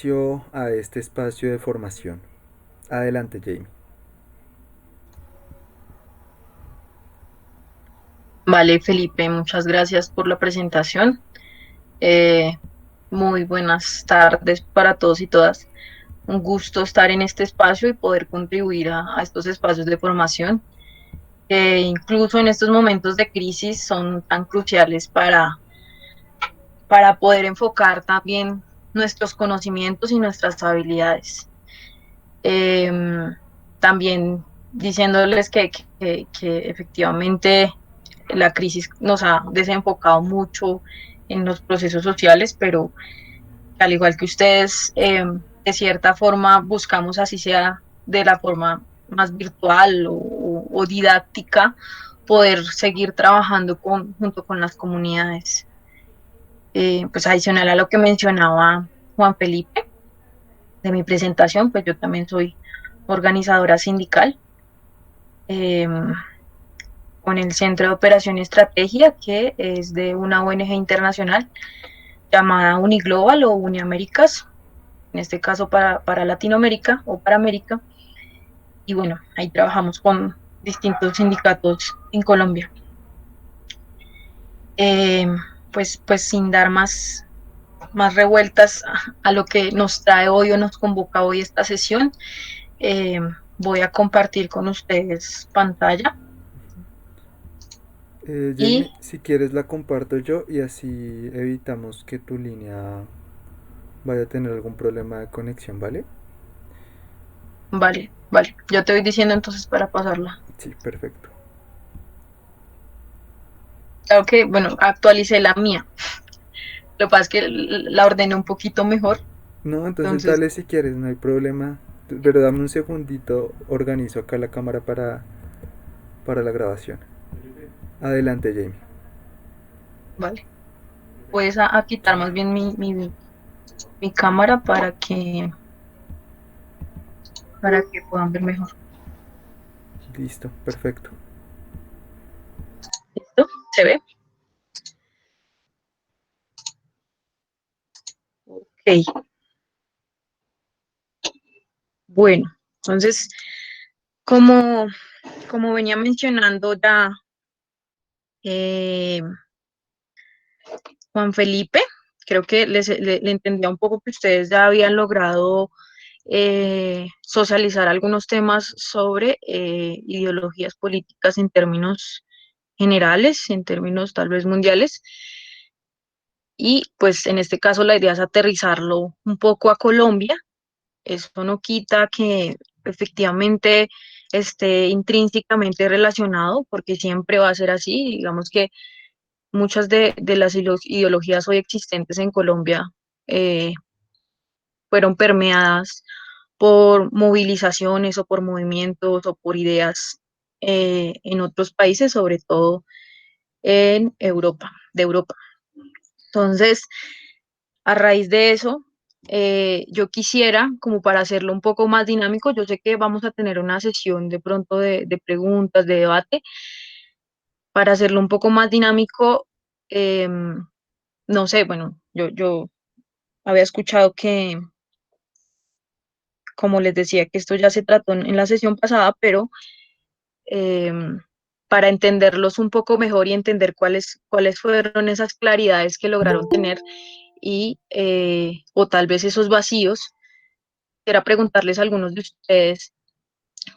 inicio a este espacio de formación. Adelante, Jamie. Vale, Felipe, muchas gracias por la presentación. Eh, Muy buenas tardes para todos y todas. Un gusto estar en este espacio y poder contribuir a estos espacios de formación, que incluso en estos momentos de crisis son tan cruciales para poder enfocar también nuestros conocimientos y nuestras habilidades. Eh, También diciéndoles que efectivamente la crisis nos ha desenfocado mucho en los procesos sociales, pero al igual que ustedes, de cierta forma buscamos, así sea de la forma más virtual o didáctica, poder seguir trabajando junto con las comunidades. Pues adicional a lo que mencionaba Juan Felipe de mi presentación, pues yo también soy organizadora sindical eh, con el Centro de Operación y Estrategia, que es de una ONG internacional llamada Uniglobal o Uniaméricas, en este caso para Latinoamérica o para América. Y bueno, ahí trabajamos con distintos sindicatos en Colombia. Eh, pues sin dar más revueltas a lo que nos trae hoy o nos convoca hoy esta sesión, eh, voy a compartir con ustedes pantalla y Jamie, si quieres la comparto yo y así evitamos que tu línea vaya a tener algún problema de conexión, ¿vale? vale, yo te voy diciendo entonces para pasarla. Sí, perfecto. Claro que, bueno, actualicé la mía. Lo que pasa es que la ordené un poquito mejor. No, entonces Entonces, dale si quieres, no hay problema. Pero dame un segundito, organizo acá la cámara para la grabación. Adelante, Jamie. vale. Puedes a quitar más bien mi cámara para que puedan ver mejor. Listo, perfecto. ¿Listo? ¿Se ve? Ok. Bueno, entonces, como, como venía mencionando ya eh, Juan Felipe, creo que le entendía un poco que ustedes ya habían logrado socializar algunos temas sobre ideologías políticas en términos generales, en términos tal vez mundiales. Y pues en este caso la idea es aterrizarlo un poco a Colombia. Eso no quita que efectivamente esté intrínsecamente relacionado, porque siempre va a ser así. Digamos que muchas de las ideologías hoy existentes en Colombia eh, fueron permeadas por movilizaciones o por movimientos o por ideas en otros países, sobre todo en Europa, de Europa. Entonces, a raíz de eso, yo quisiera, como para hacerlo un poco más dinámico, yo sé que vamos a tener una sesión de pronto de preguntas, de debate, para hacerlo un poco más dinámico, eh, no sé, bueno, yo había escuchado que, como les decía, que esto ya se trató en la sesión pasada, pero eh, para entenderlos un poco mejor y entender cuáles fueron esas claridades que lograron tener y, o tal vez esos vacíos, quisiera preguntarles a algunos de ustedes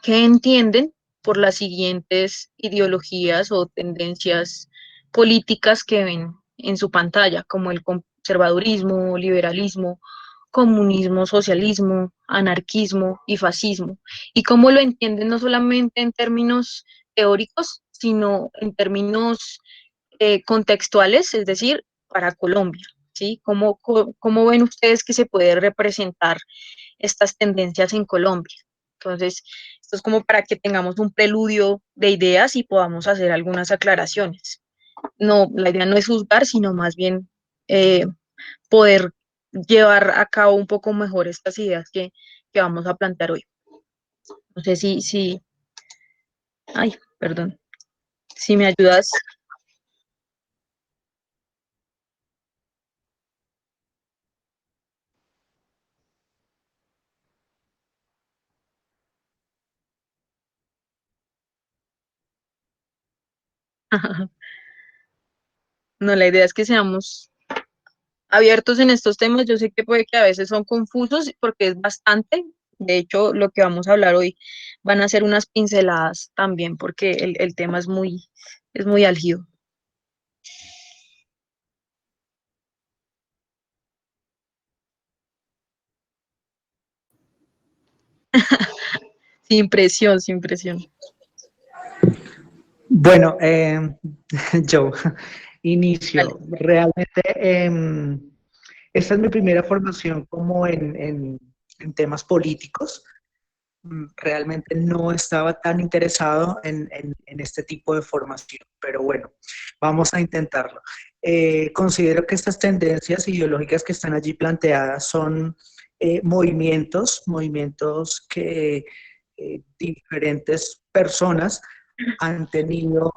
qué entienden por las siguientes ideologías o tendencias políticas que ven en su pantalla, como el conservadurismo, liberalismo, comunismo, socialismo, anarquismo y fascismo, y cómo lo entienden no solamente en términos teóricos, sino en términos contextuales, es decir, para Colombia, ¿sí? ¿Cómo ven ustedes que se puede representar estas tendencias en Colombia? Entonces, esto es como para que tengamos un preludio de ideas y podamos hacer algunas aclaraciones. No, la idea no es juzgar, sino más bien eh, poder llevar a cabo un poco mejor estas ideas que vamos a plantear hoy. No sé ay, perdón, si me ayudas. No, la idea es que seamos abiertos en estos temas. Yo sé que puede que a veces son confusos porque es bastante. De hecho, lo que vamos a hablar hoy van a ser unas pinceladas también porque el tema es muy álgido. Sin presión, sin presión. Bueno, yo Vale. inicio. Realmente, esta es mi primera formación como en temas políticos. Realmente no estaba tan interesado en este tipo de formación, pero bueno, vamos a intentarlo. Considero que estas tendencias ideológicas que están allí planteadas son movimientos que diferentes personas han tenido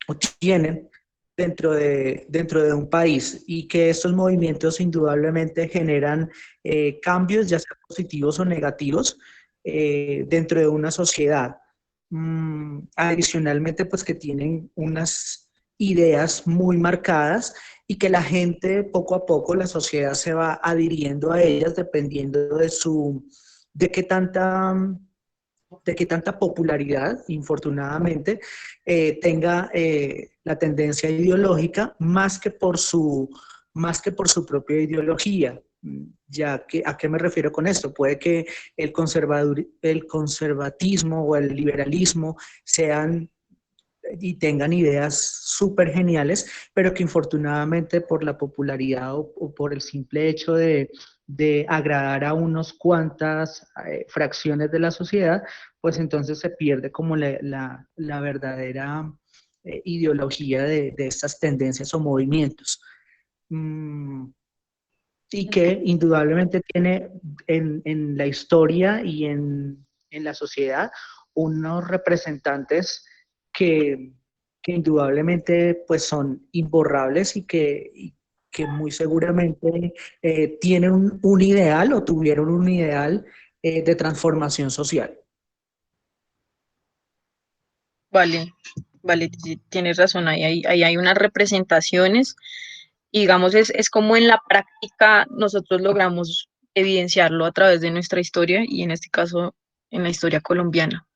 o tienen dentro de un país y que estos movimientos indudablemente generan cambios, ya sean positivos o negativos, dentro de una sociedad. Adicionalmente, pues que tienen unas ideas muy marcadas y que la gente poco a poco, la sociedad se va adhiriendo a ellas dependiendo de qué tanta popularidad, infortunadamente, tenga la tendencia ideológica más que por su propia ideología. Ya que, ¿a qué me refiero con esto? Puede que el conservatismo o el liberalismo sean y tengan ideas súper geniales, pero que infortunadamente por la popularidad o por el simple hecho de agradar a unos cuantas fracciones de la sociedad, pues entonces se pierde como la verdadera ideología de estas tendencias o movimientos. Mm, y que indudablemente tiene en la historia y en la sociedad unos representantes que, que indudablemente pues son imborrables y que muy seguramente tienen un ideal o tuvieron un ideal de transformación social. Vale, vale, tienes razón, ahí hay unas representaciones, y digamos, es como en la práctica nosotros logramos evidenciarlo a través de nuestra historia y en este caso en la historia colombiana.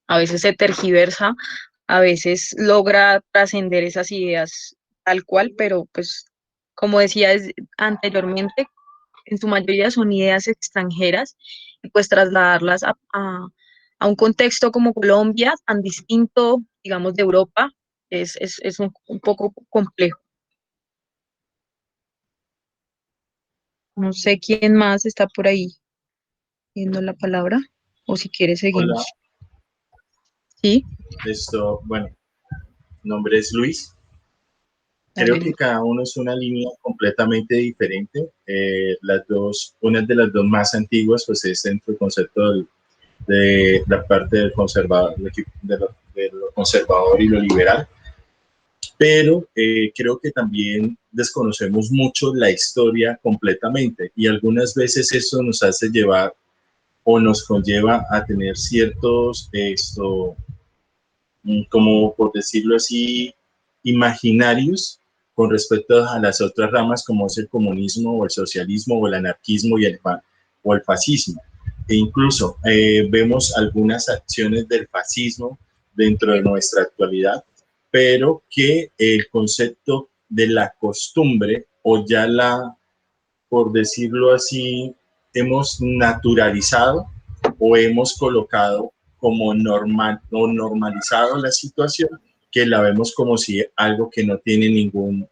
A veces se tergiversa, a veces logra trascender esas ideas tal cual, pero pues como decía anteriormente, en su mayoría son ideas extranjeras y pues trasladarlas a un contexto como Colombia, tan distinto, digamos, de Europa, es un poco complejo. No sé quién más está por ahí viendo la palabra o si quiere Hola, seguimos. ¿Sí? bueno, mi nombre es Luis. Creo Dale. que cada uno es una línea completamente diferente. Una de las dos más antiguas, pues es dentro del concepto de la parte del conservador, de lo conservador y lo liberal. Pero creo que también desconocemos mucho la historia completamente y algunas veces eso nos hace llevar o nos conlleva a tener ciertos como por decirlo así, imaginarios con respecto a las otras ramas como es el comunismo o el socialismo o el anarquismo o el fascismo. E incluso vemos algunas acciones del fascismo dentro de nuestra actualidad, pero que el concepto de la costumbre o ya por decirlo así, hemos naturalizado o hemos colocado como normal o normalizado la situación, que la vemos como si algo que no tiene ningún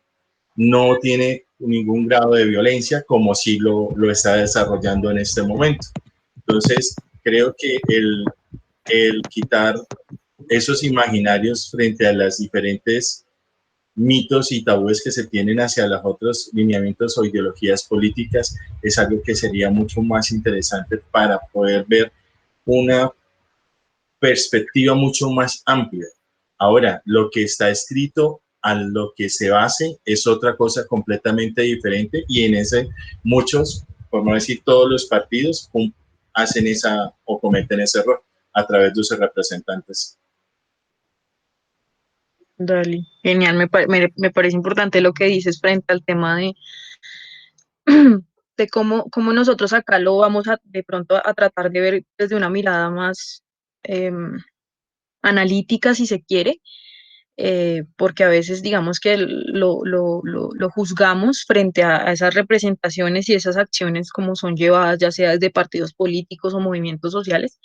grado de violencia, como si lo está desarrollando en este momento. Entonces, creo que el quitar esos imaginarios frente a las diferentes mitos y tabúes que se tienen hacia los otros lineamientos o ideologías políticas es algo que sería mucho más interesante para poder ver una perspectiva mucho más amplia. Ahora, lo que está escrito a lo que se base es otra cosa completamente diferente y en ese muchos, por no decir todos los partidos, hacen esa o cometen ese error a través de sus representantes. Dale, genial, me parece importante lo que dices frente al tema de, de cómo nosotros acá lo vamos a de pronto a tratar de ver desde una mirada más em, analítica, si se quiere, porque a veces digamos que lo juzgamos frente a esas representaciones y esas acciones como son llevadas, ya sea desde partidos políticos o movimientos sociales,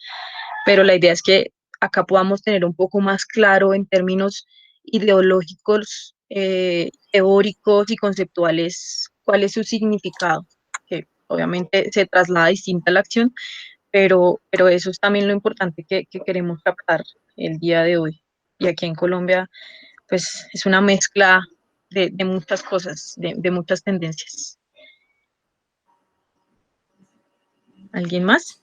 pero la idea es que acá podamos tener un poco más claro en términos ideológicos, teóricos y conceptuales cuál es su significado, que obviamente se traslada distinta a la acción, pero eso es también lo importante que queremos captar el día de hoy. Y aquí en Colombia, pues es una mezcla de muchas cosas, de muchas tendencias. ¿Alguien más?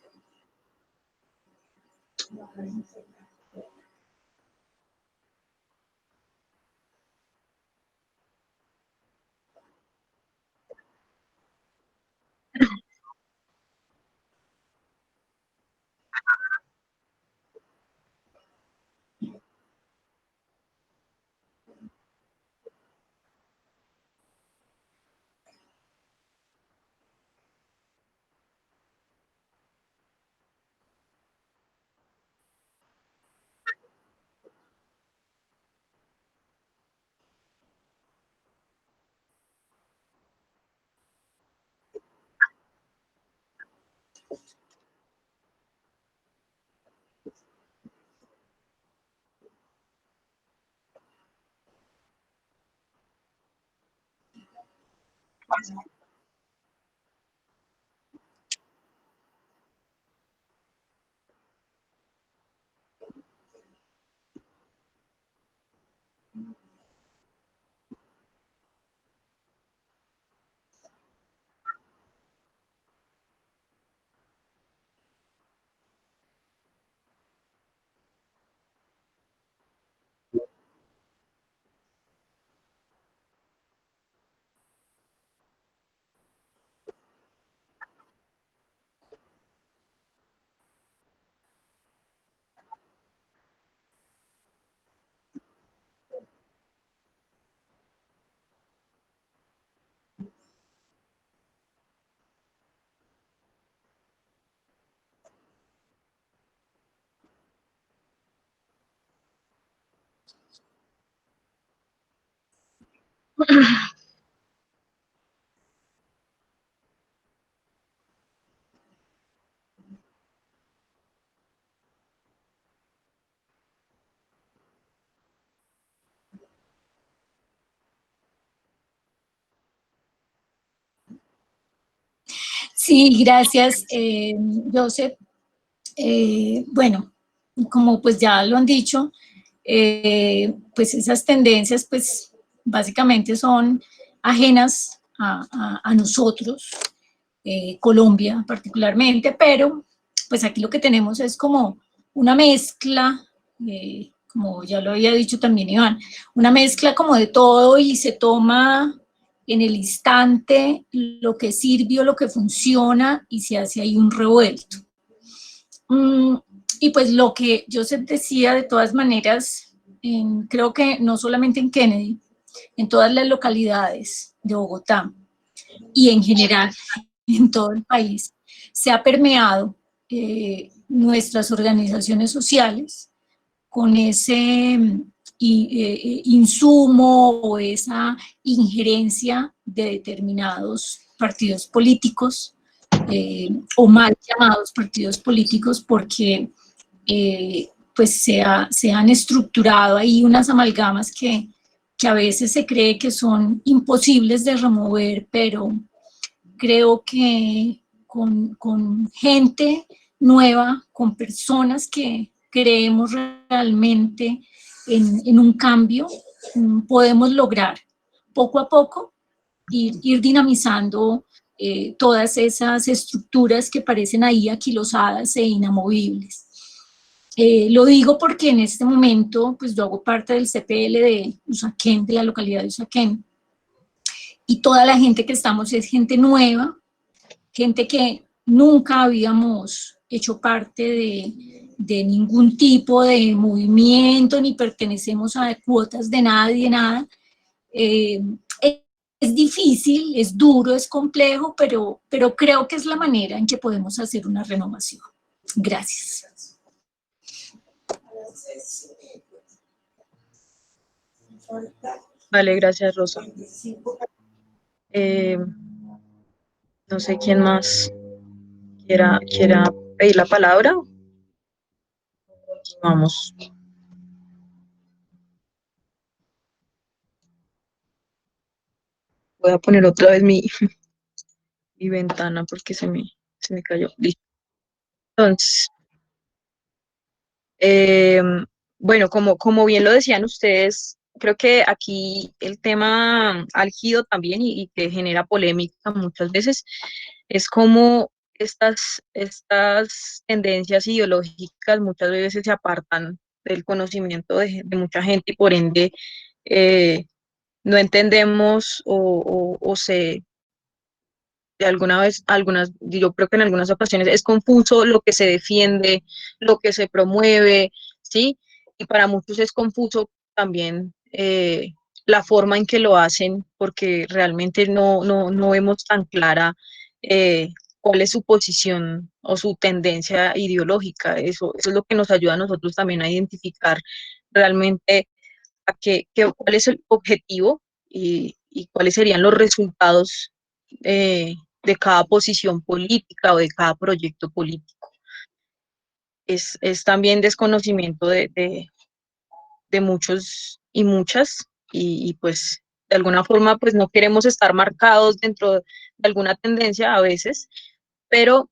Sí, gracias, Joseph. Bueno, como pues ya lo han dicho, pues esas tendencias pues básicamente son ajenas a nosotros, Colombia particularmente, pero pues aquí lo que tenemos es como una mezcla, como ya lo había dicho también Iván, una mezcla como de todo y se toma en el instante lo que sirvió, lo que funciona y se hace ahí un revuelto. Y pues lo que Joseph decía, de todas maneras, creo que no solamente en Kennedy, en todas las localidades de Bogotá y en general en todo el país, se ha permeado nuestras organizaciones sociales con ese insumo o esa injerencia de determinados partidos políticos o mal llamados partidos políticos porque pues se han estructurado ahí unas amalgamas que a veces se cree que son imposibles de remover, pero creo que con gente nueva, con personas que creemos realmente en un cambio, podemos lograr poco a poco ir dinamizando todas esas estructuras que parecen ahí aquilosadas e inamovibles. Lo digo porque en este momento, pues yo hago parte del CPL de Usaquén, de la localidad de Usaquén, y toda la gente que estamos es gente nueva, gente que nunca habíamos hecho parte de ningún tipo de movimiento, ni pertenecemos a cuotas de nadie, nada. Es difícil, es duro, es complejo, pero creo que es la manera en que podemos hacer una renovación. Gracias. Vale, gracias, Rosa. No sé quién más quiera pedir la palabra. Vamos. Voy a poner otra vez mi ventana porque se me cayó. Listo. Entonces, eh, bueno, como bien lo decían ustedes, creo que aquí el tema álgido también y que genera polémica muchas veces es como estas tendencias ideológicas muchas veces se apartan del conocimiento de mucha gente y por ende eh, no entendemos o se de alguna vez, yo creo que en algunas ocasiones es confuso lo que se defiende, lo que se promueve, ¿sí? Y para muchos es confuso también la forma en que lo hacen, porque realmente no vemos tan clara eh, cuál es su posición o su tendencia ideológica. Eso es lo que nos ayuda a nosotros también a identificar realmente cuál es el objetivo y cuáles serían los resultados de cada posición política o de cada proyecto político. Es también desconocimiento de muchos y muchas y pues de alguna forma pues no queremos estar marcados dentro de alguna tendencia a veces, pero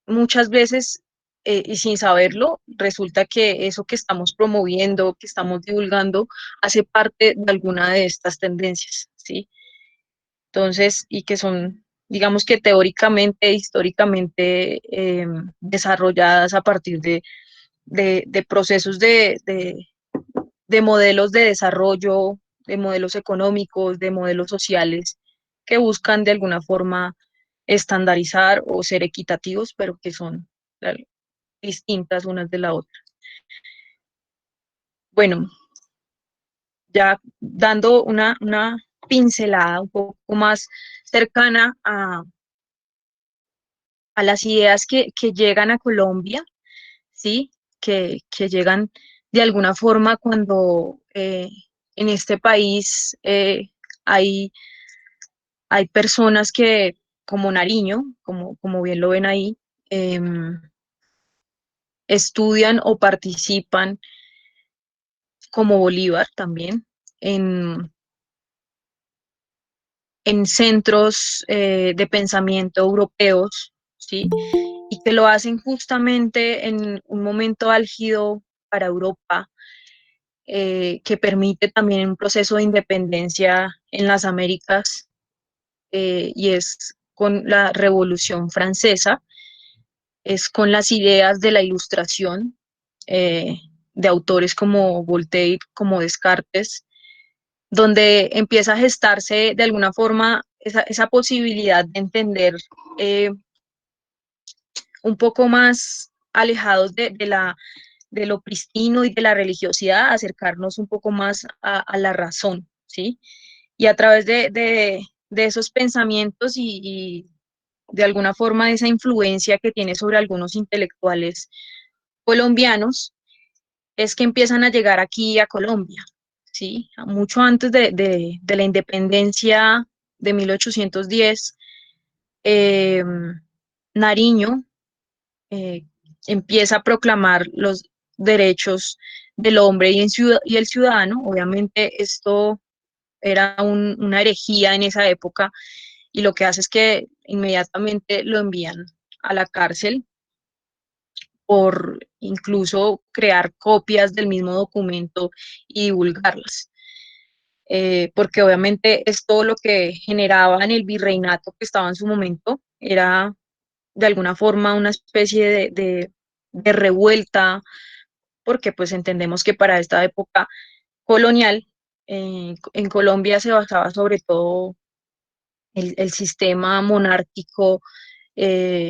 muchas veces y sin saberlo, resulta que eso que estamos promoviendo, que estamos divulgando, hace parte de alguna de estas tendencias, ¿sí? Entonces, y que son, digamos que teóricamente, históricamente desarrolladas a partir de procesos de modelos de desarrollo, de modelos económicos, de modelos sociales, que buscan de alguna forma estandarizar o ser equitativos, pero que son distintas unas de la otra. Bueno, ya dando una pincelada un poco más cercana a las ideas que llegan a Colombia, ¿sí? Que llegan de alguna forma cuando en este país hay personas que, como Nariño, como bien lo ven ahí, estudian o participan como Bolívar también en centros de pensamiento europeos, ¿sí? Y que lo hacen justamente en un momento álgido para Europa, que permite también un proceso de independencia en las Américas, y es con la Revolución Francesa, es con las ideas de la Ilustración, de autores como Voltaire, como Descartes, donde empieza a gestarse de alguna forma esa posibilidad de entender un poco más alejados de lo pristino y de la religiosidad, acercarnos un poco más a la razón, ¿sí? Y a través de esos pensamientos y de alguna forma de esa influencia que tiene sobre algunos intelectuales colombianos, es que empiezan a llegar aquí a Colombia, ¿sí? Mucho antes de la independencia de 1810, eh, Nariño eh, empieza a proclamar los derechos del hombre y el ciudadano. Obviamente esto era una herejía en esa época y lo que hace es que inmediatamente lo envían a la cárcel por incluso crear copias del mismo documento y divulgarlas. Porque obviamente esto lo que generaba en el virreinato que estaba en su momento era de alguna forma una especie de revuelta, porque pues entendemos que para esta época colonial en Colombia se basaba sobre todo el sistema monárquico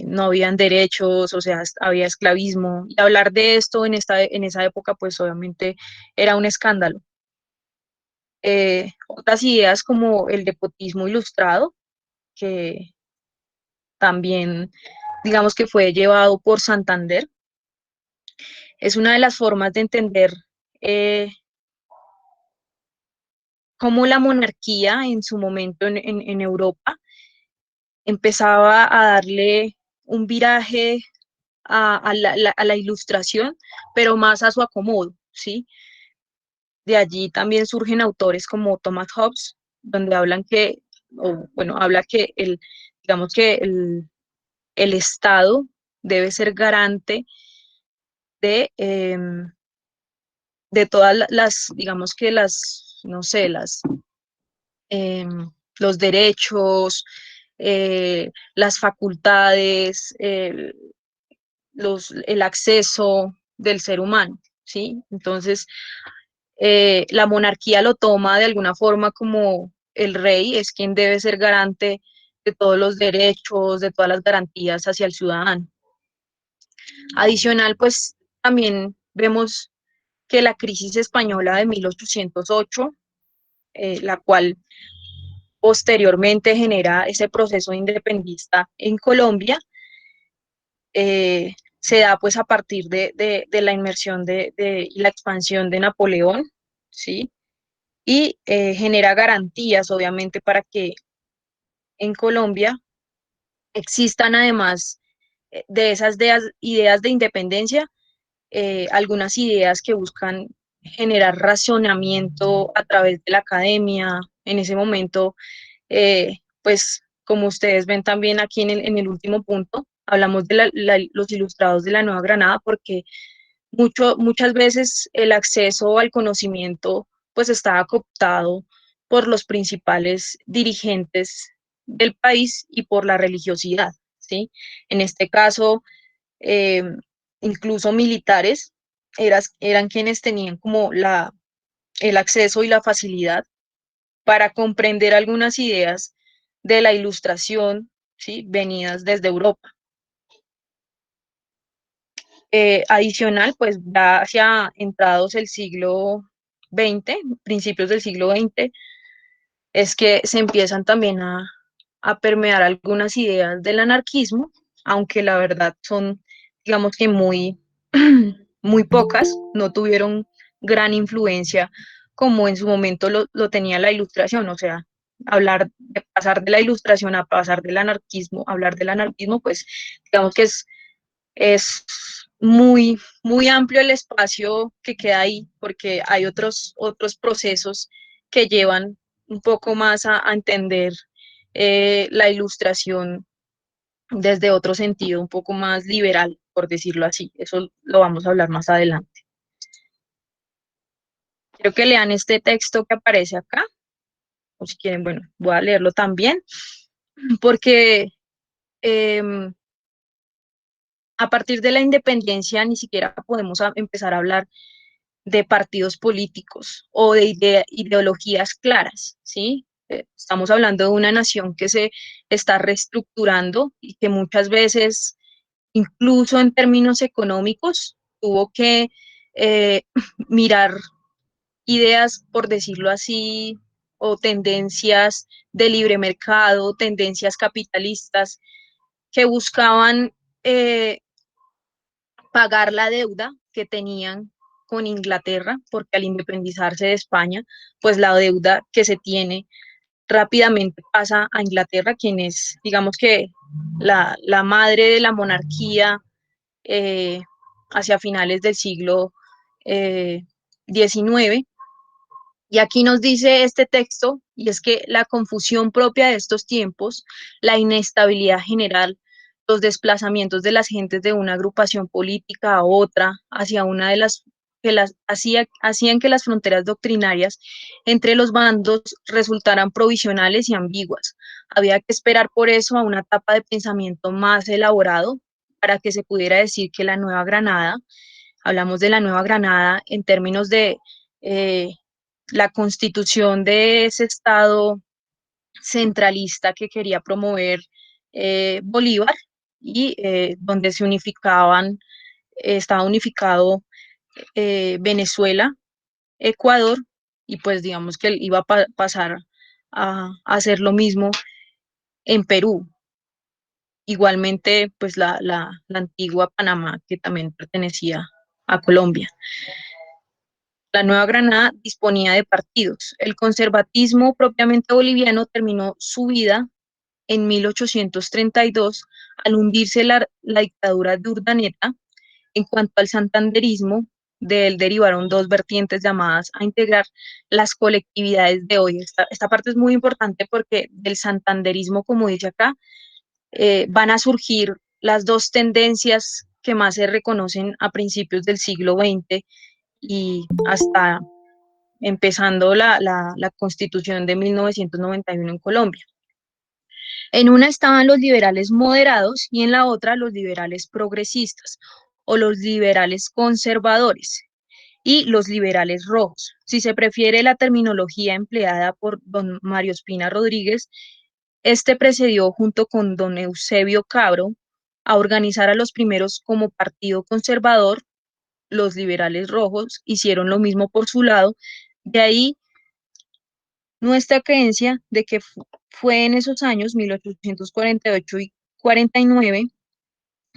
no habían derechos, o sea, había esclavismo. Y hablar de esto en esa época, pues obviamente era un escándalo. Otras ideas como el despotismo ilustrado, que también, digamos que fue llevado por Santander, es una de las formas de entender eh, cómo la monarquía en su momento en Europa empezaba a darle un viraje a la ilustración, pero más a su acomodo, ¿sí? De allí también surgen autores como Thomas Hobbes, donde hablan que, o bueno, habla que digamos que el Estado debe ser garante de, de todas digamos que no sé, em, los derechos, las facultades, el acceso del ser humano, ¿sí? Entonces, la monarquía lo toma de alguna forma como el rey es quien debe ser garante de todos los derechos, de todas las garantías hacia el ciudadano. Adicional, pues también vemos que la crisis española de 1808, la cual posteriormente genera ese proceso independentista en Colombia, se da pues a partir de la inmersión y la expansión de Napoleón, ¿sí? Y genera garantías, obviamente, para que en Colombia existan, además de esas ideas de independencia, algunas ideas que buscan generar racionamiento a través de la academia. En ese momento, pues como ustedes ven también aquí en el último punto, hablamos de los ilustrados de la Nueva Granada, porque muchas veces el acceso al conocimiento pues estaba cooptado por los principales dirigentes del país y por la religiosidad, ¿sí? En este caso, eh, incluso militares eran quienes tenían como el acceso y la facilidad para comprender algunas ideas de la ilustración, ¿sí? Venidas desde Europa. Adicional, pues ya hacia entrados el siglo XX, principios del siglo XX, es que se empiezan también a permear algunas ideas del anarquismo, aunque la verdad son, digamos que muy, muy pocas, no tuvieron gran influencia como en su momento lo tenía la ilustración, o sea, hablar de pasar de la ilustración a pasar del anarquismo, hablar del anarquismo, pues digamos que es muy, muy amplio el espacio que queda ahí, porque hay otros procesos que llevan un poco más a entender la ilustración desde otro sentido, un poco más liberal, por decirlo así. Eso lo vamos a hablar más adelante. Quiero que lean este texto que aparece acá, o si quieren, bueno, voy a leerlo también, porque eh, a partir de la independencia ni siquiera podemos empezar a hablar de partidos políticos o de ideologías claras, ¿sí? Estamos hablando de una nación que se está reestructurando y que muchas veces, incluso en términos económicos, tuvo que eh, mirar ideas, por decirlo así, o tendencias de libre mercado, tendencias capitalistas que buscaban pagar la deuda que tenían con Inglaterra, porque al independizarse de España, pues la deuda que se tiene rápidamente pasa a Inglaterra, quien es, digamos que, la madre de la monarquía eh, hacia finales del siglo XIX. Y aquí nos dice este texto, y es que la confusión propia de estos tiempos, la inestabilidad general, los desplazamientos de las gentes de una agrupación política a otra, hacia una de las que hacían que las fronteras doctrinarias entre los bandos resultaran provisionales y ambiguas. Había que esperar por eso a una etapa de pensamiento más elaborado para que se pudiera decir que la Nueva Granada, hablamos de la Nueva Granada en términos de eh, la constitución de ese Estado centralista que quería promover Bolívar, y donde se unificaban, estaba unificado Venezuela, Ecuador, y pues digamos que él iba a pasar a hacer lo mismo en Perú. Igualmente, pues la antigua Panamá, que también pertenecía a Colombia. La Nueva Granada disponía de partidos. El conservatismo propiamente boliviano terminó su vida en 1832 al hundirse la dictadura de Urdaneta. En cuanto al santanderismo, de él derivaron dos vertientes llamadas a integrar las colectividades de hoy. Esta parte es muy importante porque del santanderismo, como dice acá, van a surgir las dos tendencias que más se reconocen a principios del siglo XX y hasta empezando la Constitución de 1991 en Colombia. En una estaban los liberales moderados y en la otra los liberales progresistas o los liberales conservadores y los liberales rojos. Si se prefiere la terminología empleada por don Mario Espina Rodríguez, este precedió junto con don Eusebio Cabro a organizar a los primeros como partido conservador. Los liberales rojos hicieron lo mismo por su lado. De ahí nuestra creencia de que fue en esos años, 1848 y 49,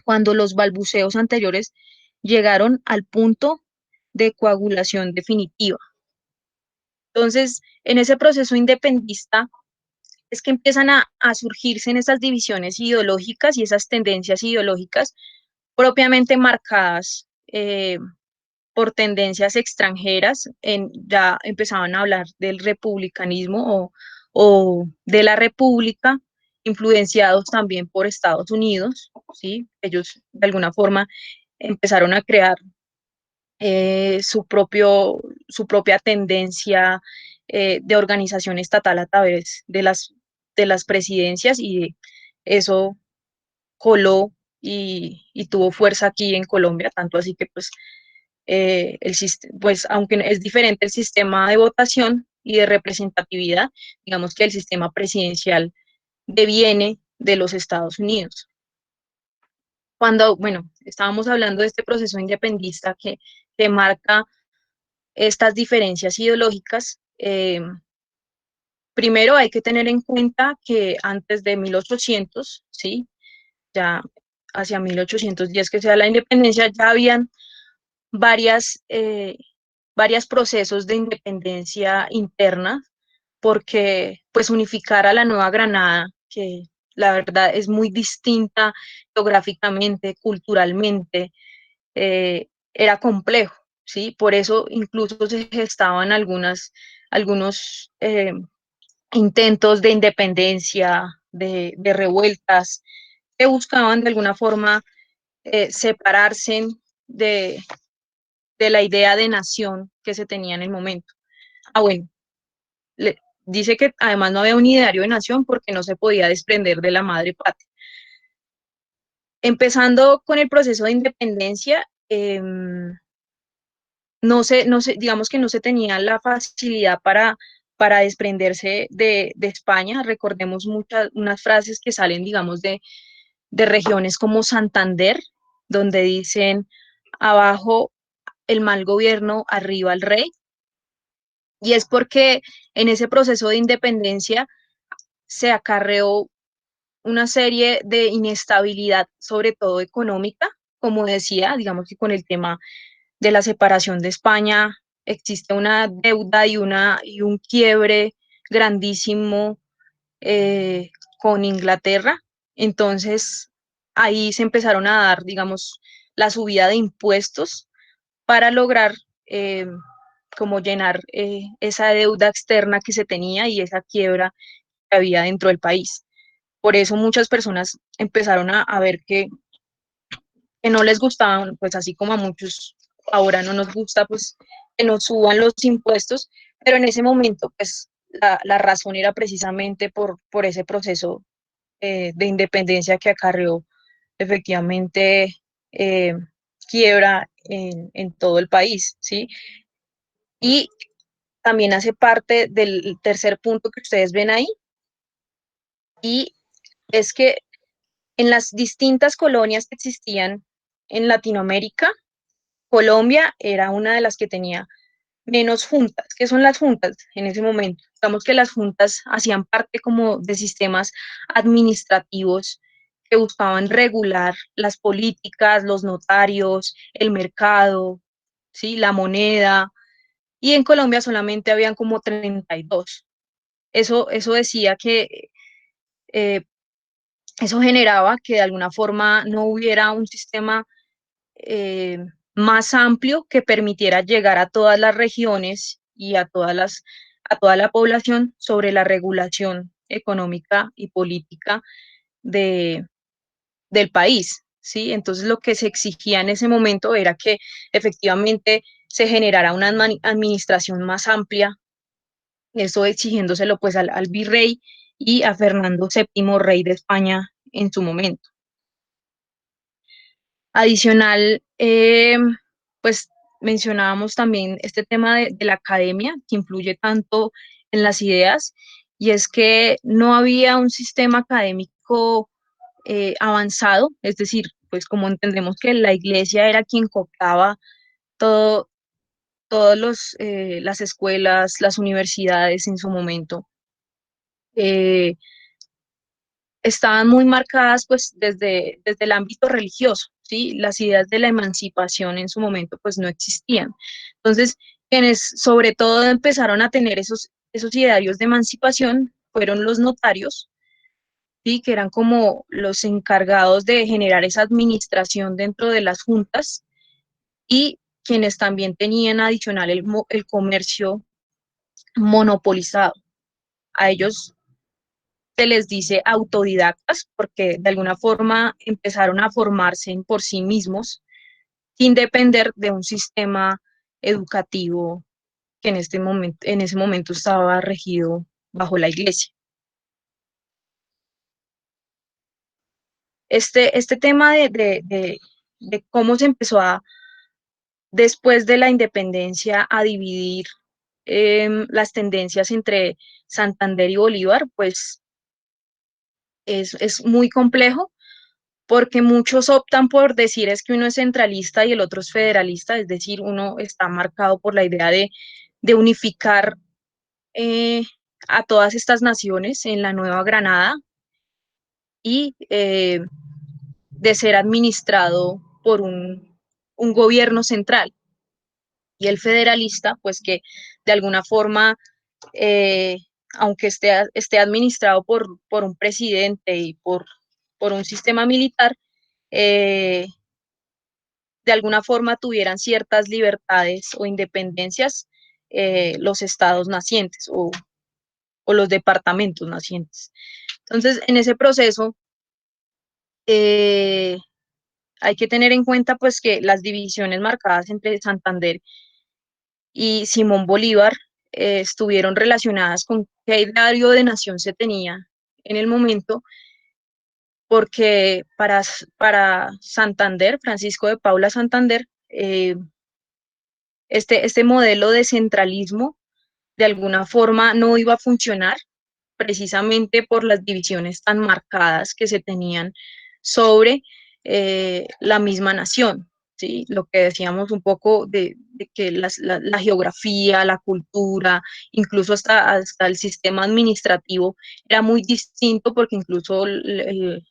cuando los balbuceos anteriores llegaron al punto de coagulación definitiva. Entonces, en ese proceso independista es que empiezan a surgirse en esas divisiones ideológicas y esas tendencias ideológicas propiamente marcadas por tendencias extranjeras. Ya empezaban a hablar del republicanismo o de la república, influenciados también por Estados Unidos, ¿sí? Ellos de alguna forma empezaron a crear su propia tendencia de organización estatal a través de las presidencias y eso coló y tuvo fuerza aquí en Colombia, tanto así que pues, pues aunque es diferente el sistema de votación y de representatividad, digamos que el sistema presidencial deviene de los Estados Unidos. Cuando, bueno, estábamos hablando de este proceso independista que marca estas diferencias ideológicas, primero hay que tener en cuenta que antes de 1800, ¿sí? Ya hacia 1810 que sea la independencia, ya habían varias, varios procesos de independencia interna, porque pues unificar a la Nueva Granada, que la verdad es muy distinta geográficamente, culturalmente, era complejo, ¿sí? Por eso incluso se gestaban algunos intentos de independencia, de revueltas, que buscaban de alguna forma separarse de, de la idea de nación que se tenía en el momento. Ah, bueno, dice que además no había un ideario de nación porque no se podía desprender de la madre patria. Empezando con el proceso de independencia, digamos que no se tenía la facilidad para desprenderse de España. Recordemos unas frases que salen, digamos, de regiones como Santander, donde dicen abajo el mal gobierno, arriba el rey. Y es porque en ese proceso de independencia se acarreó una serie de inestabilidad, sobre todo económica, como decía, digamos que con el tema de la separación de España existe una deuda y un quiebre grandísimo con Inglaterra. Entonces, ahí se empezaron a dar, digamos, la subida de impuestos para lograr como llenar esa deuda externa que se tenía y esa quiebra que había dentro del país. Por eso muchas personas empezaron a ver que no les gustaban, pues así como a muchos ahora no nos gusta, pues que nos suban los impuestos, pero en ese momento, pues la razón era precisamente por ese proceso de independencia que acarreó efectivamente eh, quiebra en todo el país, ¿sí? Y también hace parte del tercer punto que ustedes ven ahí, y es que en las distintas colonias que existían en Latinoamérica, Colombia era una de las que tenía menos juntas. ¿Qué son las juntas en ese momento? Digamos que las juntas hacían parte como de sistemas administrativos que buscaban regular las políticas, los notarios, el mercado, ¿sí? La moneda, y en Colombia solamente habían como 32. Eso decía que eh, eso generaba que de alguna forma no hubiera un sistema eh, más amplio que permitiera llegar a todas las regiones y a toda la población sobre la regulación económica y política de, del país, ¿sí? Entonces lo que se exigía en ese momento era que efectivamente se generara una administración más amplia, eso exigiéndoselo pues al virrey y a Fernando VII, rey de España en su momento. Adicional, pues mencionábamos también este tema de la academia, que influye tanto en las ideas, y es que no había un sistema académico avanzado, es decir, pues como entendemos que la iglesia era quien cooptaba todo, las escuelas, las universidades en su momento, eh, estaban muy marcadas pues desde el ámbito religioso, ¿sí? Las ideas de la emancipación en su momento pues no existían. Entonces, quienes sobre todo empezaron a tener esos idearios de emancipación fueron los notarios, ¿sí? Que eran como los encargados de generar esa administración dentro de las juntas y quienes también tenían adicional el comercio monopolizado. A ellos se les dice autodidactas porque de alguna forma empezaron a formarse por sí mismos sin depender de un sistema educativo que en ese momento estaba regido bajo la iglesia. Este tema de cómo se empezó después de la independencia, a dividir las tendencias entre Santander y Bolívar, pues es muy complejo porque muchos optan por decir es que uno es centralista y el otro es federalista, es decir, uno está marcado por la idea de unificar eh, a todas estas naciones en la Nueva Granada y de ser administrado por un gobierno central. Y el federalista, pues que de alguna forma, eh, aunque esté administrado por un presidente y por un sistema militar, eh, de alguna forma tuvieran ciertas libertades o independencias los estados nacientes o los departamentos nacientes. Entonces, en ese proceso eh, hay que tener en cuenta pues que las divisiones marcadas entre Santander y Simón Bolívar estuvieron relacionadas con qué ideario de nación se tenía en el momento, porque para Santander, Francisco de Paula Santander, este modelo de centralismo de alguna forma no iba a funcionar precisamente por las divisiones tan marcadas que se tenían sobre la misma nación, ¿sí? Lo que decíamos un poco de que la geografía, la cultura, incluso hasta el sistema administrativo era muy distinto porque incluso el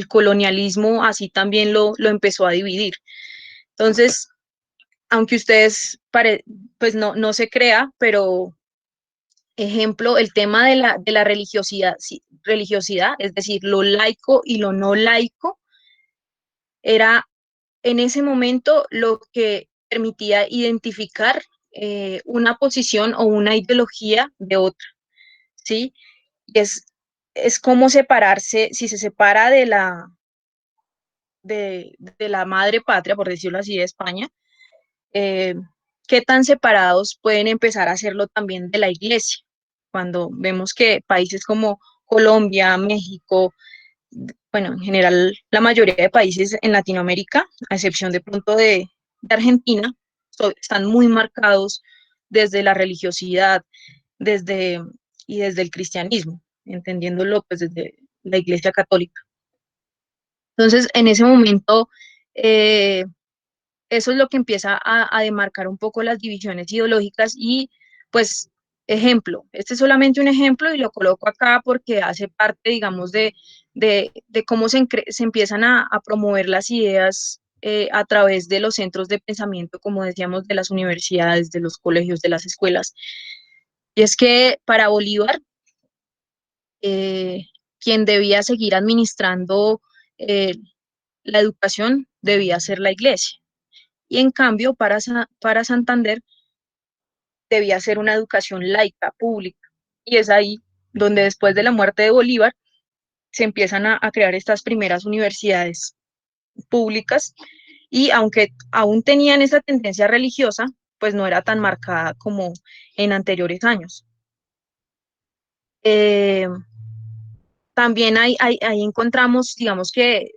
colonialismo así también lo empezó a dividir. Entonces, aunque ustedes pues no se crea, pero ejemplo, el tema de la religiosidad, sí, religiosidad, es decir, lo laico y lo no laico, era en ese momento lo que permitía identificar una posición o una ideología de otra, ¿sí? Y es como separarse, si se separa de la madre patria, por decirlo así, de España, eh, qué tan separados pueden empezar a hacerlo también de la iglesia, cuando vemos que países como Colombia, México, bueno, en general la mayoría de países en Latinoamérica, a excepción de pronto de Argentina, están muy marcados desde la religiosidad desde, y desde el cristianismo, entendiéndolo pues desde la iglesia católica. Entonces, en ese momento, eh, eso es lo que empieza a demarcar un poco las divisiones ideológicas y, pues, ejemplo, este es solamente un ejemplo y lo coloco acá porque hace parte, digamos, de cómo se empiezan a promover las ideas a través de los centros de pensamiento, como decíamos, de las universidades, de los colegios, de las escuelas. Y es que para Bolívar, eh, quien debía seguir administrando eh, la educación debía ser la iglesia. Y en cambio, para Santander debía ser una educación laica, pública. Y es ahí donde después de la muerte de Bolívar se empiezan a crear estas primeras universidades públicas y aunque aún tenían esa tendencia religiosa, pues no era tan marcada como en anteriores años. Eh, También ahí encontramos, digamos que,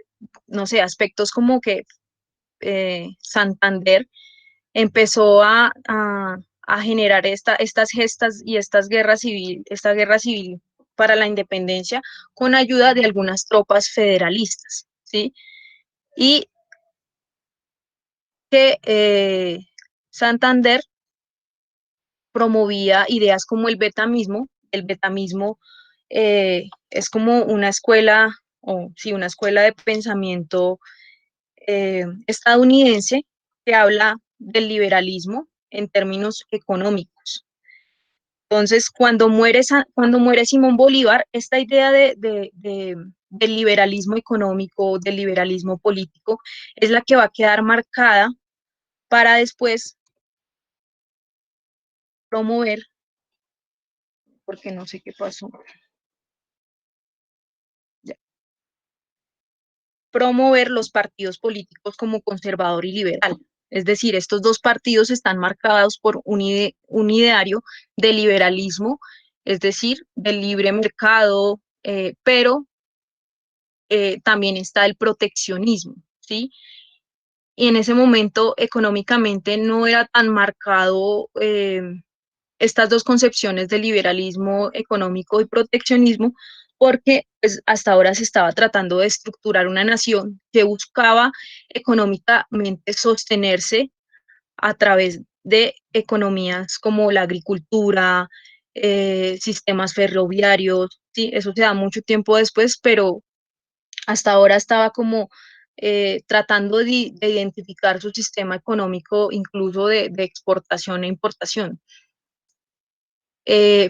no sé, aspectos como que Santander empezó a generar estas gestas y esta guerra civil para la independencia con ayuda de algunas tropas federalistas, ¿sí? Y que Santander promovía ideas como el betamismo es como una escuela, o sí, una escuela de pensamiento estadounidense que habla del liberalismo en términos económicos. Entonces, cuando muere Simón Bolívar, esta idea del liberalismo económico, del liberalismo político, es la que va a quedar marcada para después promover, porque no sé qué pasó, ya, promover los partidos políticos como conservador y liberal. Es decir, estos dos partidos están marcados por un ideario de liberalismo, es decir, del libre mercado, pero también está el proteccionismo, ¿sí? Y en ese momento económicamente no era tan marcado estas dos concepciones de liberalismo económico y proteccionismo, porque pues, hasta ahora se estaba tratando de estructurar una nación que buscaba económicamente sostenerse a través de economías como la agricultura, sistemas ferroviarios, ¿sí? Eso se da mucho tiempo después, pero hasta ahora estaba como tratando de identificar su sistema económico, incluso de exportación e importación.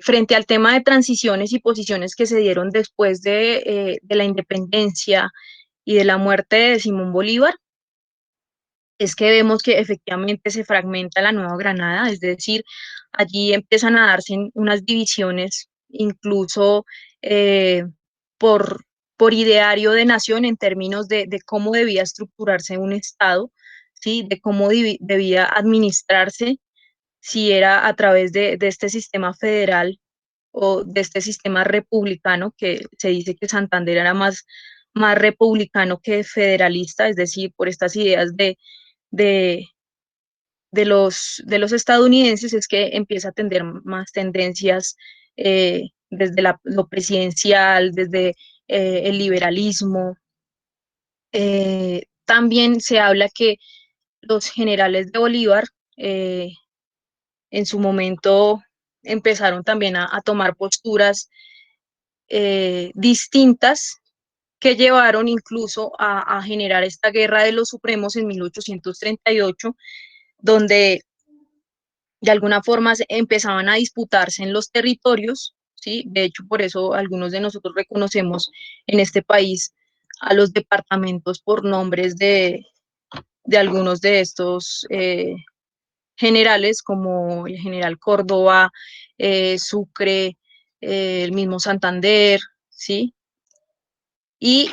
Frente al tema de transiciones y posiciones que se dieron después de la independencia y de la muerte de Simón Bolívar, es que vemos que efectivamente se fragmenta la Nueva Granada, es decir, allí empiezan a darse unas divisiones, incluso eh, por, por ideario de nación en términos de cómo debía estructurarse un Estado, ¿sí? De cómo debía administrarse, si era a través de este sistema federal o de este sistema republicano, que se dice que Santander era más republicano que federalista, es decir, por estas ideas de, de los estadounidenses, es que empieza a tener más tendencias desde lo presidencial, desde el liberalismo. También se habla que los generales de Bolívar en su momento empezaron también a tomar posturas distintas que llevaron incluso a generar esta guerra de los supremos en 1838, donde de alguna forma empezaban a disputarse en los territorios, ¿sí? De hecho, por eso algunos de nosotros reconocemos en este país a los departamentos por nombres de algunos de estos generales, como el general Córdoba, Sucre, el mismo Santander, ¿sí? Y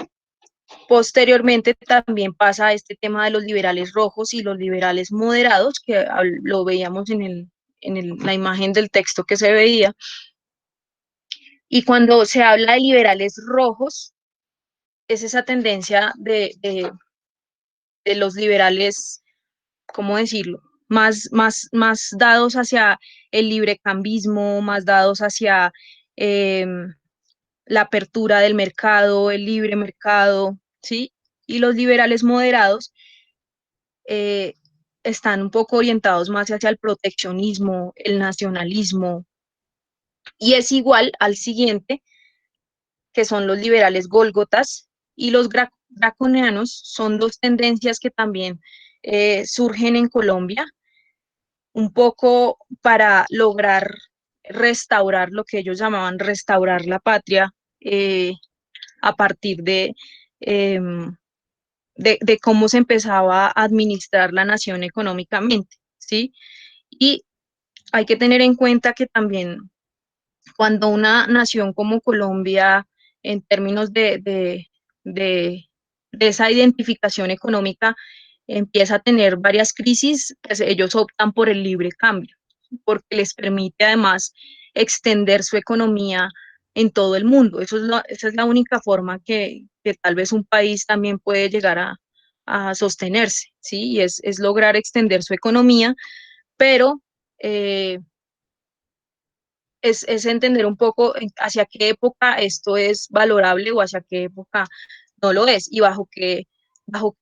posteriormente también pasa este tema de los liberales rojos y los liberales moderados, que lo veíamos la imagen del texto que se veía. Y cuando se habla de liberales rojos, es esa tendencia de los liberales, ¿cómo decirlo? Más dados hacia el librecambismo, más dados hacia la apertura del mercado, el libre mercado, ¿sí? y los liberales moderados están un poco orientados más hacia el proteccionismo, el nacionalismo, y es igual al siguiente, que son los liberales gólgotas, y los draconianos son dos tendencias que también surgen en Colombia, un poco para lograr restaurar lo que ellos llamaban restaurar la patria a partir em, de cómo se empezaba a administrar la nación económicamente, ¿sí? Y hay que tener en cuenta que también cuando una nación como Colombia, en términos de, de esa identificación económica, empieza a tener varias crisis, pues ellos optan por el libre cambio, porque les permite además extender su economía en todo el mundo. Esa es la única forma que tal vez un país también puede llegar a sostenerse, ¿sí? Y es lograr extender su economía, pero es entender un poco hacia qué época esto es valorable o hacia qué época no lo es y bajo qué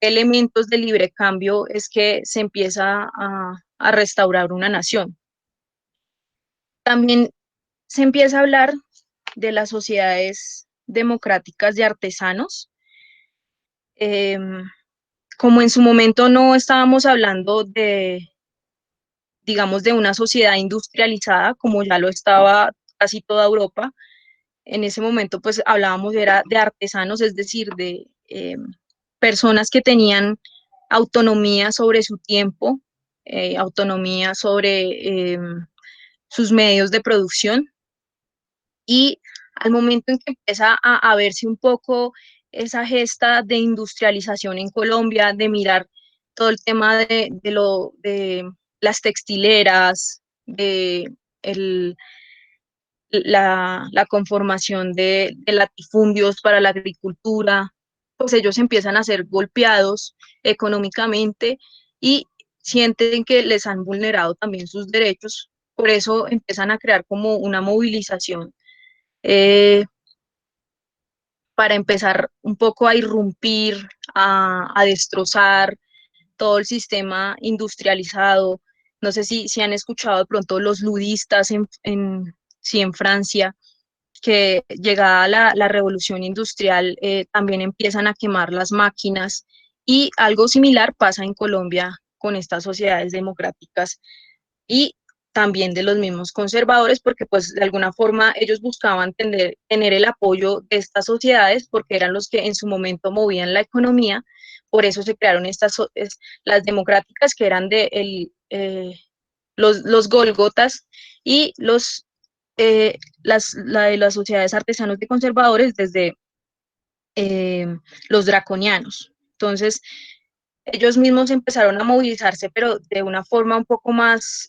elementos de libre cambio es que se empieza a restaurar una nación. También se empieza a hablar de las sociedades democráticas de artesanos. Eh, Como en su momento no estábamos hablando de, digamos, de una sociedad industrializada, como ya lo estaba casi toda Europa, en ese momento pues hablábamos era de artesanos, es decir, de personas que tenían autonomía sobre su tiempo, autonomía sobre sus medios de producción, y al momento en que empieza a verse un poco esa gesta de industrialización en Colombia, de mirar todo el tema de las textileras, de la conformación de latifundios para la agricultura, pues ellos empiezan a ser golpeados económicamente y sienten que les han vulnerado también sus derechos. Por eso empiezan a crear como una movilización eh, para empezar un poco a irrumpir, a destrozar todo el sistema industrializado. No sé si han escuchado de pronto los ludistas sí, en Francia, que llegada la revolución industrial también empiezan a quemar las máquinas, y algo similar pasa en Colombia con estas sociedades democráticas y también de los mismos conservadores, porque pues de alguna forma ellos buscaban tener el apoyo de estas sociedades porque eran los que en su momento movían la economía. Por eso se crearon las democráticas, que eran los Gólgotas, y las sociedades artesanos de conservadores desde eh, los draconianos. Entonces, ellos mismos empezaron a movilizarse, pero de una forma un poco más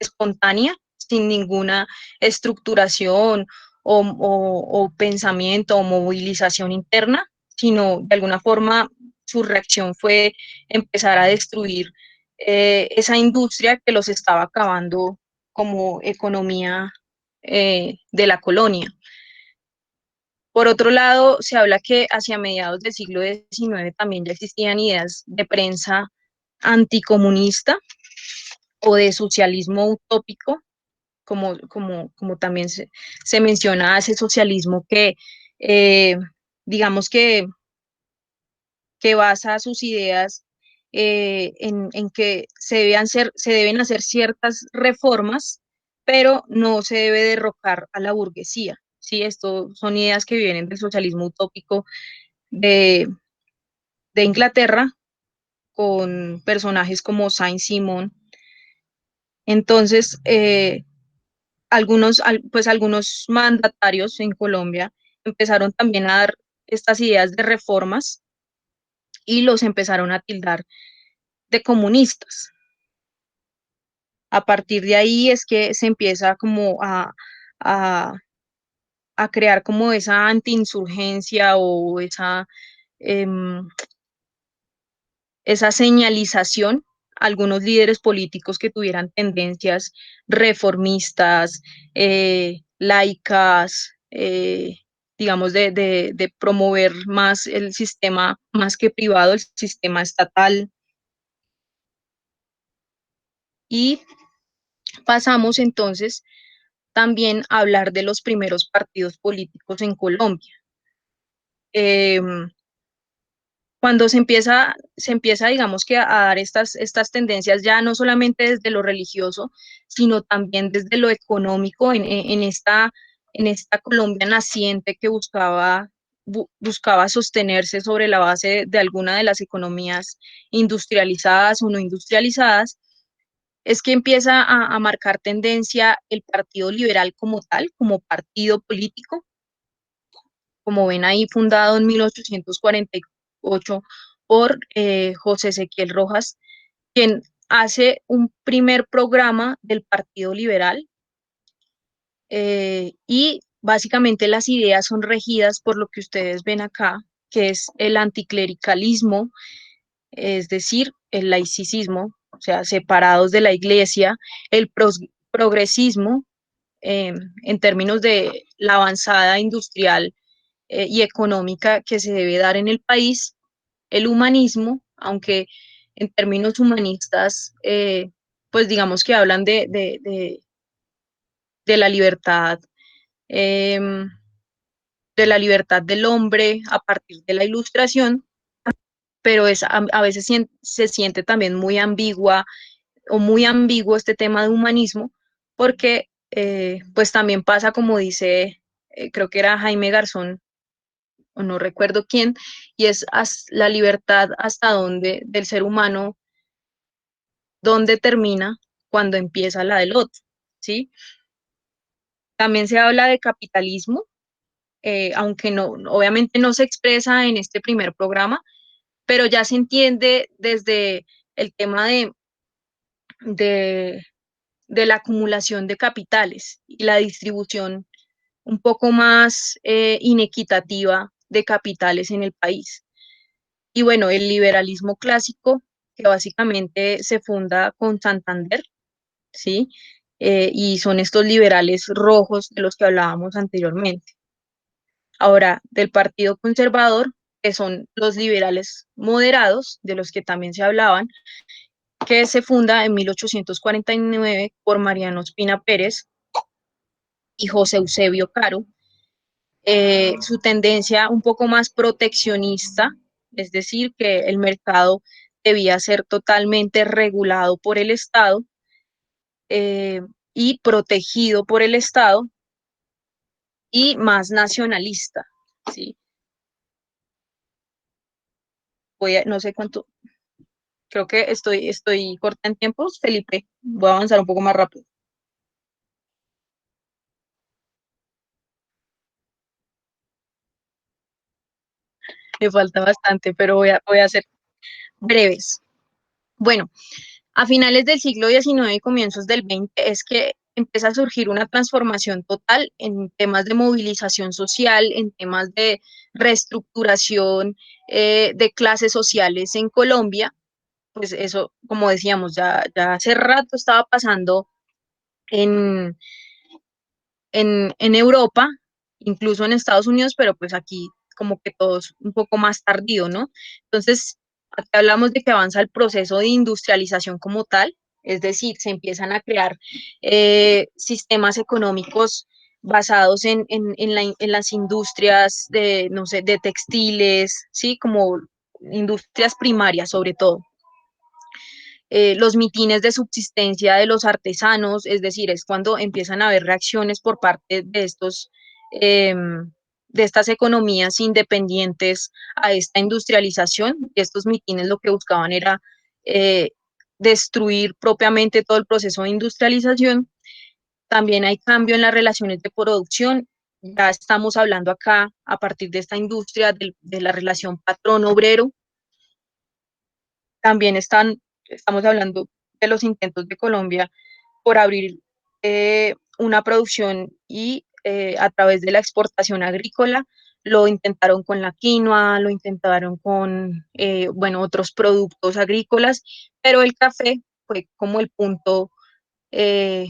espontánea, sin ninguna estructuración o pensamiento o movilización interna, sino de alguna forma su reacción fue empezar a destruir esa industria que los estaba acabando como economía de la colonia. Por otro lado, se habla que hacia mediados del siglo XIX también ya existían ideas de prensa anticomunista o de socialismo utópico, como también se menciona ese socialismo que, eh, digamos que basa sus ideas en que se deben hacer ciertas reformas, pero no se debe derrocar a la burguesía. Sí, esto son ideas que vienen del socialismo utópico de, de Inglaterra, con personajes como Saint-Simon. Entonces, algunos mandatarios en Colombia empezaron también a dar estas ideas de reformas y los empezaron a tildar de comunistas. A partir de ahí es que se empieza como a, a crear como esa antiinsurgencia o esa señalización a algunos líderes políticos que tuvieran tendencias reformistas, laicas, digamos, de promover más el sistema, más que privado, el sistema estatal. Y pasamos entonces también a hablar de los primeros partidos políticos en Colombia. Cuando se empieza, digamos que a dar estas tendencias ya no solamente desde lo religioso, sino también desde lo económico en esta Colombia naciente que buscaba sostenerse sobre la base de alguna de las economías industrializadas o no industrializadas, es que empieza a marcar tendencia el Partido Liberal como tal, como partido político, como ven ahí, fundado en 1848 por José Ezequiel Rojas, quien hace un primer programa del Partido Liberal, y básicamente las ideas son regidas por lo que ustedes ven acá, que es el anticlericalismo, es decir, el laicismo, o sea, separados de la iglesia, el progresismo, en términos de la avanzada industrial y económica que se debe dar en el país, el humanismo, aunque en términos humanistas, pues digamos que hablan de la libertad, eh, de la libertad del hombre a partir de la ilustración, pero a veces se siente también muy ambigua o muy ambiguo este tema de humanismo, porque pues también pasa como dice, creo que era Jaime Garzón, o no recuerdo quién, y es la libertad hasta dónde del ser humano, dónde termina cuando empieza la del otro, ¿sí? También se habla de capitalismo, aunque no, obviamente no se expresa en este primer programa, pero ya se entiende desde el tema de, de la acumulación de capitales y la distribución un poco más inequitativa de capitales en el país. Y bueno, el liberalismo clásico, que básicamente se funda con Santander, ¿sí? Y son estos liberales rojos de los que hablábamos anteriormente. Ahora, del Partido Conservador, que son los liberales moderados, de los que también se hablaban, que se funda en 1849 por Mariano Ospina Pérez y José Eusebio Caro. Su tendencia un poco más proteccionista, es decir, que el mercado debía ser totalmente regulado por el Estado, eh, y protegido por el Estado, y más nacionalista, ¿sí? No sé cuánto, creo que estoy corta en tiempos, Felipe, voy a avanzar un poco más rápido. Me falta bastante, pero voy a ser breves. Bueno, a finales del siglo XIX y comienzos del XX es que empieza a surgir una transformación total en temas de movilización social, en temas de reestructuración de clases sociales en Colombia. Pues eso, como decíamos, ya hace rato estaba pasando en, en Europa, incluso en Estados Unidos, pero pues aquí como que todo es un poco más tardío, ¿no? Entonces, aquí hablamos de que avanza el proceso de industrialización como tal, es decir, se empiezan a crear sistemas económicos basados en las industrias de, no sé, de textiles, ¿sí? Como industrias primarias sobre todo. Los mitines de subsistencia de los artesanos, es decir, es cuando empiezan a haber reacciones por parte eh, de estas economías independientes a esta industrialización. Estos mitines lo que buscaban era eh, destruir propiamente todo el proceso de industrialización. También hay cambio en las relaciones de producción. Ya estamos hablando acá, a partir de esta industria, de la relación patrón-obrero. También estamos hablando de los intentos de Colombia por abrir una producción y a través de la exportación agrícola. Lo intentaron con la quinoa, lo intentaron con, bueno, otros productos agrícolas, pero el café fue como el punto eh,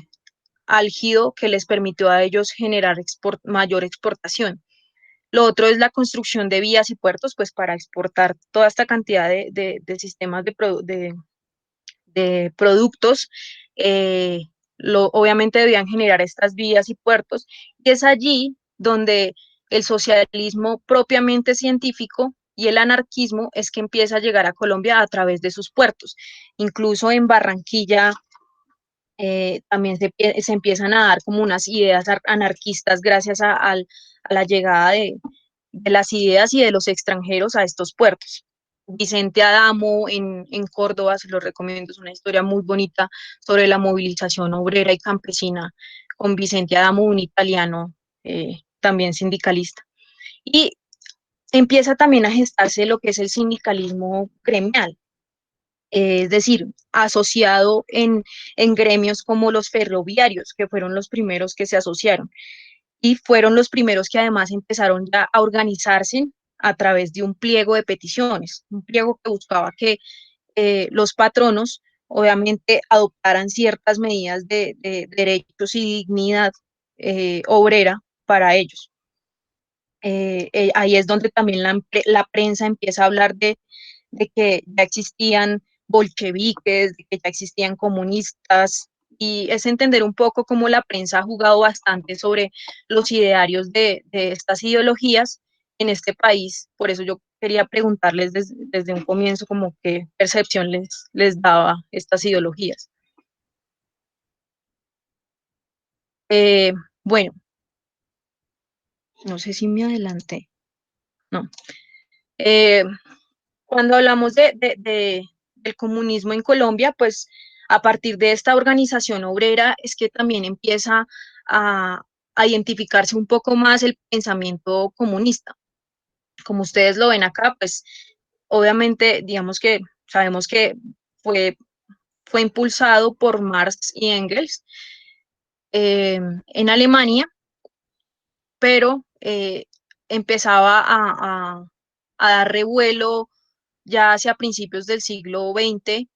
álgido que les permitió a ellos generar mayor exportación. Lo otro es la construcción de vías y puertos, pues para exportar toda esta cantidad de sistemas de productos. Obviamente debían generar estas vías y puertos, y es allí donde el socialismo propiamente científico y el anarquismo es que empieza a llegar a Colombia a través de sus puertos. Incluso en Barranquilla también se empiezan a dar como unas ideas anarquistas gracias a la llegada de las ideas y de los extranjeros a estos puertos. Vicente Adamo en Córdoba, se lo recomiendo, es una historia muy bonita sobre la movilización obrera y campesina con Vicente Adamo, un italiano también sindicalista. Y empieza también a gestarse lo que es el sindicalismo gremial, es decir, asociado en gremios como los ferroviarios, que fueron los primeros que se asociaron y fueron los primeros que además empezaron ya a organizarse a través de un pliego de peticiones, un pliego que buscaba que los patronos obviamente adoptaran ciertas medidas de derechos y dignidad obrera para ellos. Ahí es donde también la prensa empieza a hablar de que ya existían bolcheviques, de que ya existían comunistas, y es entender un poco cómo la prensa ha jugado bastante sobre los idearios de estas ideologías en este país. Por eso yo quería preguntarles desde un comienzo como qué percepción les daba estas ideologías. Eh, bueno, no sé si me adelanté. No. Eh, Cuando hablamos del comunismo en Colombia, pues a partir de esta organización obrera es que también empieza a, a identificarse un poco más el pensamiento comunista. Como ustedes lo ven acá, pues obviamente, digamos que sabemos que fue, fue impulsado por Marx y Engels en Alemania, pero empezaba a dar revuelo ya hacia principios del siglo XX,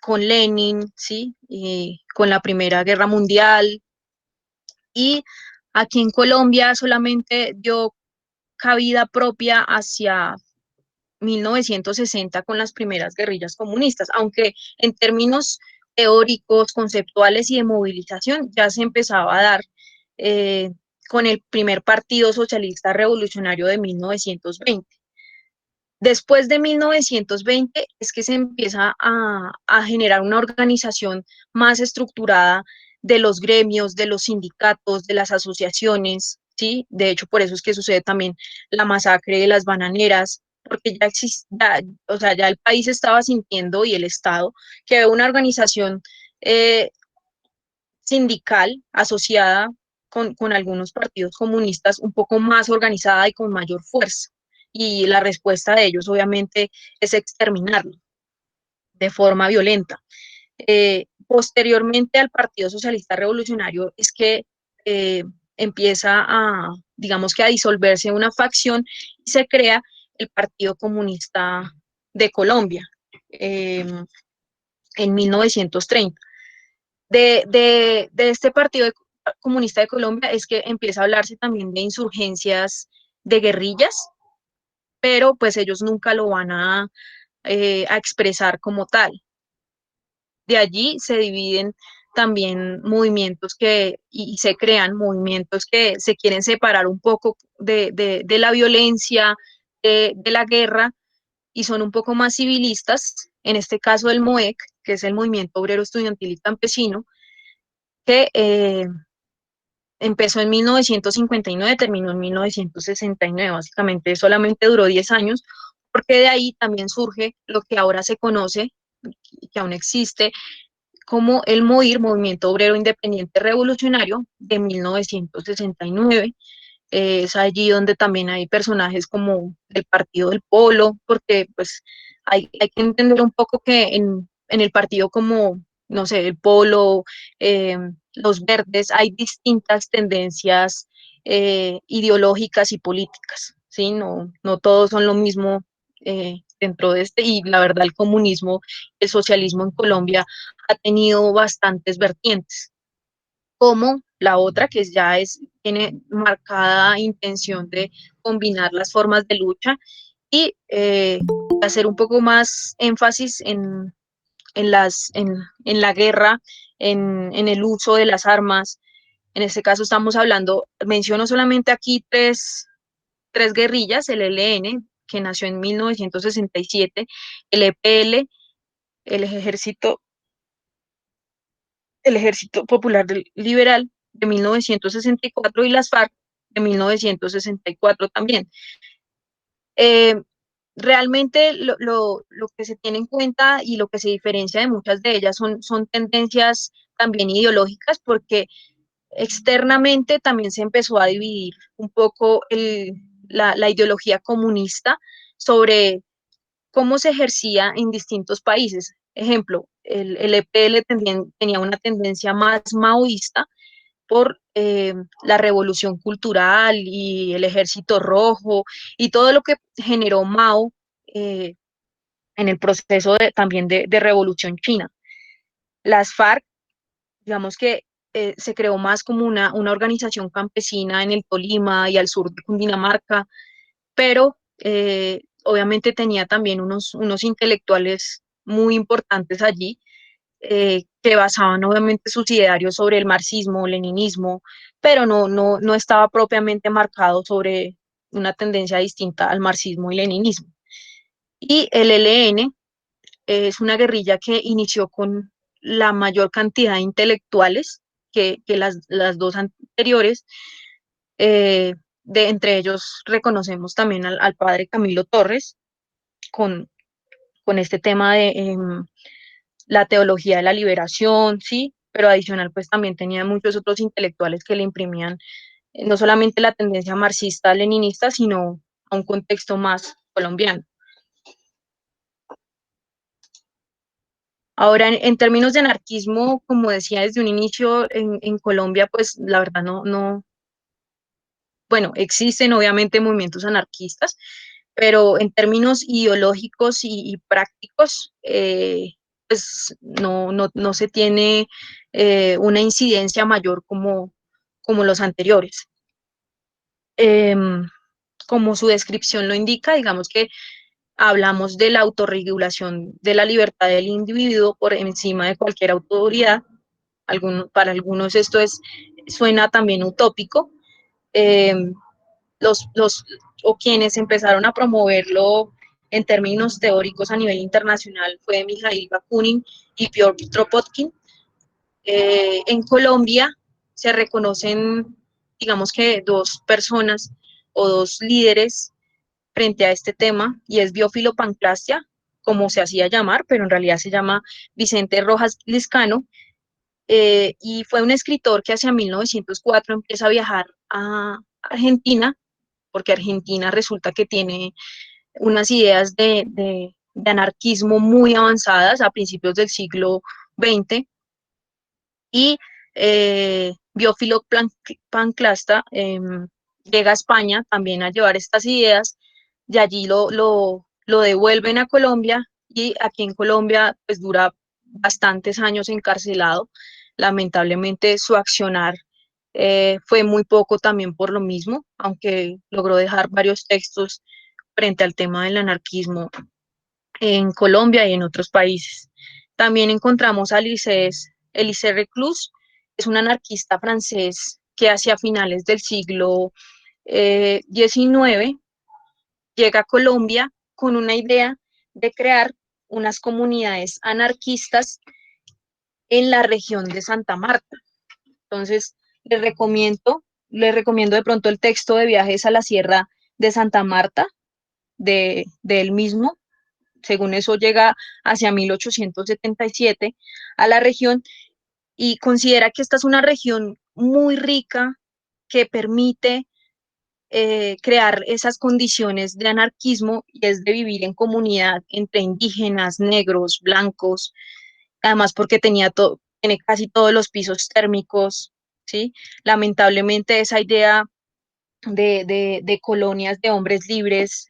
con Lenin, ¿sí? Y con la Primera Guerra Mundial. Y aquí en Colombia solamente dio cabida propia hacia 1960 con las primeras guerrillas comunistas, aunque en términos teóricos, conceptuales y de movilización ya se empezaba a dar eh, con el primer Partido Socialista Revolucionario de 1920. Después de 1920 es que se empieza a generar una organización más estructurada de los gremios, de los sindicatos, de las asociaciones, ¿sí? De hecho, por eso es que sucede también la masacre de las bananeras, porque ya existe, o sea, ya el país estaba sintiendo y el Estado que una organización eh, sindical asociada con algunos partidos comunistas un poco más organizada y con mayor fuerza. Y la respuesta de ellos, obviamente, es exterminarlo de forma violenta. Posteriormente al Partido Socialista Revolucionario es que empieza a, digamos que a disolverse una facción y se crea el Partido Comunista de Colombia en 1930. De este Partido Comunista de Colombia es que empieza a hablarse también de insurgencias de guerrillas, pero pues ellos nunca lo van a expresar como tal. De allí se dividen también movimientos y se crean movimientos que se quieren separar un poco de la violencia, de la guerra, y son un poco más civilistas, en este caso el MOEC, que es el Movimiento Obrero Estudiantil y Campesino, que empezó en 1959, terminó en 1969, básicamente solamente duró 10 años, porque de ahí también surge lo que ahora se conoce, que aún existe, como el MOIR, Movimiento Obrero Independiente Revolucionario, de 1969. Es allí donde también hay personajes como el Partido del Polo, porque pues hay que entender un poco que en el partido como, no sé, el Polo, eh, los Verdes, hay distintas tendencias ideológicas y políticas, ¿sí? No todos son lo mismo dentro de este, y la verdad el comunismo, el socialismo en Colombia ha tenido bastantes vertientes, como la otra que tiene marcada intención de combinar las formas de lucha y hacer un poco más énfasis en la guerra, en el uso de las armas. En este caso estamos hablando, menciono solamente aquí tres guerrillas: el ELN, que nació en 1967, el EPL, el Ejército, el Ejército Popular Liberal de 1964 y las FARC de 1964 también. Realmente lo que se tiene en cuenta y lo que se diferencia de muchas de ellas son tendencias también ideológicas, porque externamente también se empezó a dividir un poco la ideología comunista sobre cómo se ejercía en distintos países. Ejemplo, el EPL tenía una tendencia más maoísta por la revolución cultural y el ejército rojo y todo lo que generó Mao eh, en el proceso también de revolución china. Las FARC, digamos que se creó más como una organización campesina en el Tolima y al sur de Cundinamarca, pero obviamente tenía también unos intelectuales muy importantes allí, que basaban obviamente sus idearios sobre el marxismo, leninismo, pero no estaba propiamente marcado sobre una tendencia distinta al marxismo y leninismo. Y el ELN es una guerrilla que inició con la mayor cantidad de intelectuales que las dos anteriores. eh, Entre ellos reconocemos también al padre Camilo Torres, con, con este tema de la teología de la liberación, sí, pero adicional pues también tenía muchos otros intelectuales que le imprimían no solamente la tendencia marxista-leninista, sino a un contexto más colombiano. Ahora, en términos de anarquismo, como decía desde un inicio, en Colombia, pues la verdad bueno, existen obviamente movimientos anarquistas, pero en términos ideológicos y prácticos, pues no se tiene una incidencia mayor como los anteriores. Em, Como su descripción lo indica, digamos que hablamos de la autorregulación de la libertad del individuo por encima de cualquier autoridad. Para algunos esto suena también utópico. Em, los o quienes empezaron a promoverlo en términos teóricos a nivel internacional fue Mikhail Bakunin y Piotr Kropotkin. En Colombia se reconocen, digamos que dos personas o dos líderes frente a este tema, y es Biófilo Pancracia, como se hacía llamar, pero en realidad se llama Vicente Rojas Liscano, y fue un escritor que hacia 1904 empieza a viajar a Argentina, porque Argentina resulta que tiene unas ideas de anarquismo muy avanzadas a principios del siglo XX, y Biófilo Panclasta llega a España también a llevar estas ideas, y allí lo devuelven a Colombia, y aquí en Colombia pues dura bastantes años encarcelado. Lamentablemente su accionar fue muy poco también por lo mismo, aunque logró dejar varios textos frente al tema del anarquismo en Colombia y en otros países. También encontramos a Élisée Reclus, es un anarquista francés que hacia finales del siglo XIX llega a Colombia con una idea de crear unas comunidades anarquistas en la región de Santa Marta. Entonces, les recomiendo de pronto el texto de Viajes a la Sierra de Santa Marta, de él mismo. Según eso llega hacia 1877 a la región, y considera que esta es una región muy rica que permite crear esas condiciones de anarquismo, y es de vivir en comunidad entre indígenas, negros, blancos, además porque tiene casi todos los pisos térmicos, ¿sí? Lamentablemente esa idea de colonias de hombres libres,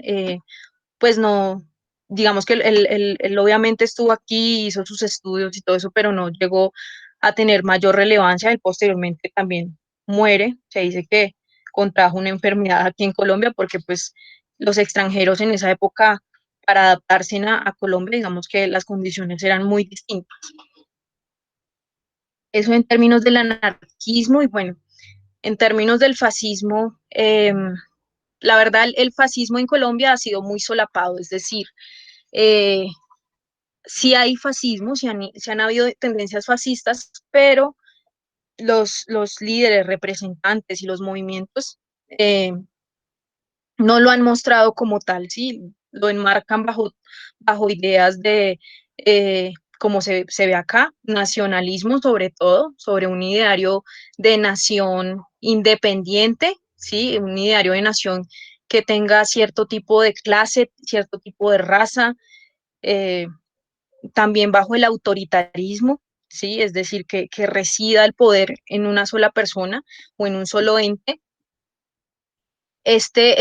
pues no, digamos que él obviamente estuvo aquí, hizo sus estudios y todo eso, pero no llegó a tener mayor relevancia. Él posteriormente también muere. Se dice que contrajo una enfermedad aquí en Colombia, porque pues los extranjeros en esa época, para adaptarse a Colombia, digamos que las condiciones eran muy distintas. Eso en términos del anarquismo. Y bueno, en términos del fascismo, la verdad el fascismo en Colombia ha sido muy solapado, es decir, eh, sí hay fascismo, sí han habido tendencias fascistas, pero los líderes, representantes y los movimientos no lo han mostrado como tal, ¿sí? Lo enmarcan bajo ideas de, como se ve acá, nacionalismo sobre todo, sobre un ideario de nación independiente, ¿sí? Un ideario de nación que tenga cierto tipo de clase, cierto tipo de raza, eh, también bajo el autoritarismo, ¿sí? Es decir, que resida el poder en una sola persona o en un solo ente. Este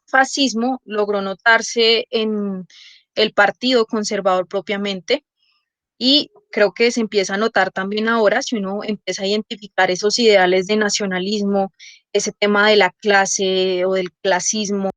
fascismo logró notarse en el Partido Conservador propiamente, y creo que se empieza a notar también ahora, si uno empieza a identificar esos ideales de nacionalismo, ese tema de la clase o del clasismo,